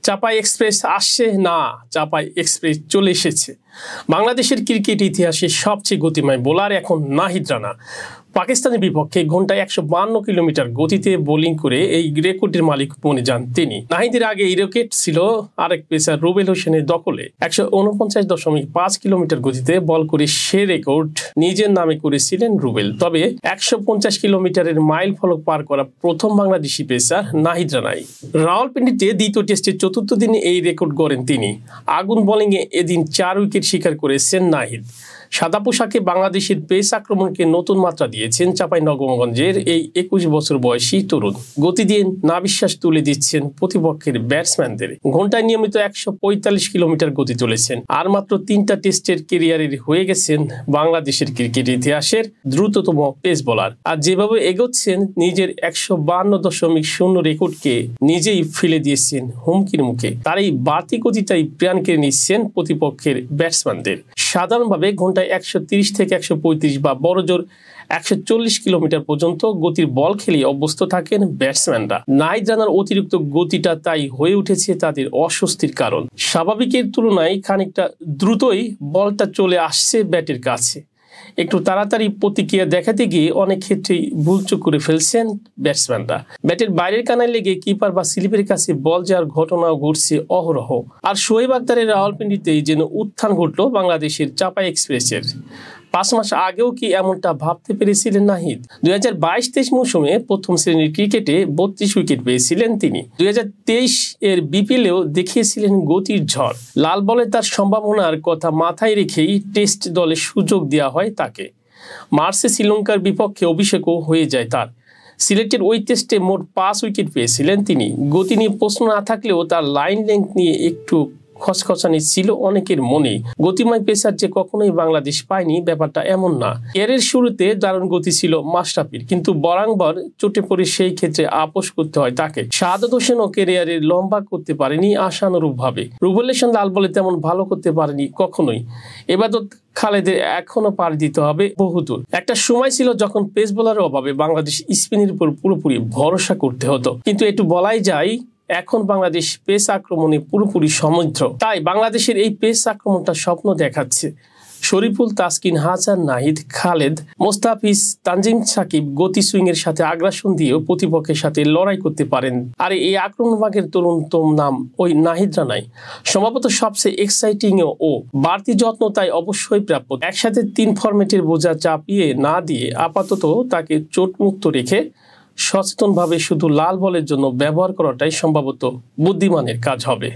চাপাই express আসছে না, চাপাই express চলে এসেছে। বাংলাদেশের ক্রিকেট ইতিহাসে সবচেয়ে গতিময় বোলার এখন নাহিদ রানা। পাকিস্তানের বিপক্ষে ঘন্টায় 152 কিলোমিটার গতিতে বোলিং করে এই রেকর্ডের মালিক বনে যান তিনি। নাহিদের আগে এই রেকর্ড ছিল আরেক পেসার রুবেল হোসেনের দখলে। 149.5 কিলোমিটার গতিতে বল করে সে রেকর্ড নিজের নামে করেছিলেন রুবেল। তবে 150 কিলোমিটারের মাইল ফলক পার করা প্রথম বাংলাদেশি পেসার নাহিদ রানাই। রাওয়ালপিন্ডিতে দ্বিতীয় টেস্টের চতুর্থ দিনে এই রেকর্ড গড়েন তিনি। আগুন বোলিংয়ে এদিন 4 উইকেট শিকার করেছেন নাহিদ। সাদা পোশাকে বাংলাদেশের পেস আক্রমণকে নতুন মাত্রা দিয়েছেন চাঁপাইনবাবগঞ্জের এই 21 বছর বয়সী তরুণ। গতি দিয়ে নাবিশ্বাস তুলে দিচ্ছেন প্রতিপক্ষের ব্যাটসম্যানদের। ঘন্টায় নিয়মিত 145 কিলোমিটার গতি তুলেছেন। আর মাত্র 3টা টেস্টের ক্যারিয়ারের হয়ে গেছেন বাংলাদেশের ক্রিকেট ইতিহাসের দ্রুততম পেস বোলার। আর যেভাবে এগোচ্ছেন নিজের 152.0 রেকর্ডকে নিজেই ফেলে দিয়েছেন হুমকির মুখে। তার এই বাড়তি গতিটাই প্রাণ কেড়ে নিচ্ছেন প্রতিপক্ষের ব্যাটসম্যানদের। সাধারণভাবে ঘন্টায় 130 থেকে 135 বা বড়জোর 140 কিলোমিটার পর্যন্ত গতির বল খেলে অভ্যস্ত থাকেন ব্যাটসম্যানরা। নাহিদ রানার অতিরিক্ত গতিটা তাই হয়ে উঠেছে তাদের অস্বস্তির কারণ। স্বাভাবিকের তুলনায় খানিকটা দ্রুতই বলটা চলে আসছে ব্যাটের কাছে। একটু তাড়াতাড়ি প্রতিক্রিয়া দেখাতে গিয়ে অনেক ক্ষেত্রেই ভুলচুক করে ফেলছেন ব্যাটসম্যানরা। ব্যাটের বাইরের কানায় লেগে কিপার বা স্লিপের কাছে বল যাওয়ার ঘটনাও ঘটছে অহরহ। আর শোয়েব আখতারের রাওয়ালপিন্ডিতেই যেন উত্থান ঘটল বাংলাদেশের চাপাই এক্সপ্রেসের। 5 মাস আগেও কি এমনটা ভাবতে পেরেছিলেন নাহিদ? 2022-23 মৌসুমে প্রথম শ্রেণীর ক্রিকেটে 32 উইকেট পেয়েছিলেন তিনি। 2023 এর বিপিএলেও দেখিয়েছিলেন গতির ঝড়। লাল বলে তার সম্ভাবনার কথা মাথায় রেখেই টেস্ট দলে সুযোগ দেওয়া হয় তাকে। মার্চে শ্রীলঙ্কার বিপক্ষে অভিষেকও হয়ে যায় তার। সিলেটের ওই টেস্টে মোট 5 উইকেট পেয়েছিলেন তিনি। গতি নিয়ে প্রশ্ন না থাকলেও তার লাইন লেংথ নিয়ে একটু খসখসানি ছিল অনেকের মনে। গতিময় পেসার যে কখনোই বাংলাদেশ পায়নি ব্যাপারটা এমন না। এর শুরুতে দারুণ গতি ছিল মাশরাফির, কিন্তু বরাবর চোটে পড়ে সেই ক্ষেত্রে আপোষ করতে হয় তাকে। শাহাদাত হোসেনও ক্যারিয়ারের লম্বা করতে পারেনি আশানুরূপ ভাবে। রুবেল হোসেন লাল বলে তেমন ভালো করতে পারেনি কখনোই। এবাদত খালেদের এখনো পাড়ি দিতে হবে বহুদূর। একটা সময় ছিল যখন পেস বোলারের অভাবে বাংলাদেশ স্পিনের উপর পুরোপুরি ভরসা করতে হতো, কিন্তু একটু বলাই যায় এখন বাংলাদেশ পেস আক্রমণে পুরোপুরি সমৃদ্ধ। তাই বাংলাদেশের এই পেস আক্রমণটা স্বপ্ন দেখাচ্ছে। শরীফুল, তাসকিন, হাসান, নাহিদ, খালেদ, মোস্তাফিজ, তানজিম সাকিব গতি সুইং এর সাথে আগ্রাসন দিয়েও প্রতিপক্ষের সাথে লড়াই করতে পারেন। আর এই আক্রমণ ভাগের তরুণতম নাম ওই নাহিদ রানাই। সম্ভবত সবচেয়ে এক্সাইটিং ও বাড়তি যত্ন তাই অবশ্যই প্রাপ্য। একসাথে 3 ফরম্যাটের বোঝা চাপিয়ে না দিয়ে আপাতত তাকে চোটমুক্ত রেখে সচেতনভাবে শুধু লাল বলের জন্য ব্যবহার করাটাই সম্ভবত বুদ্ধিমানের কাজ হবে।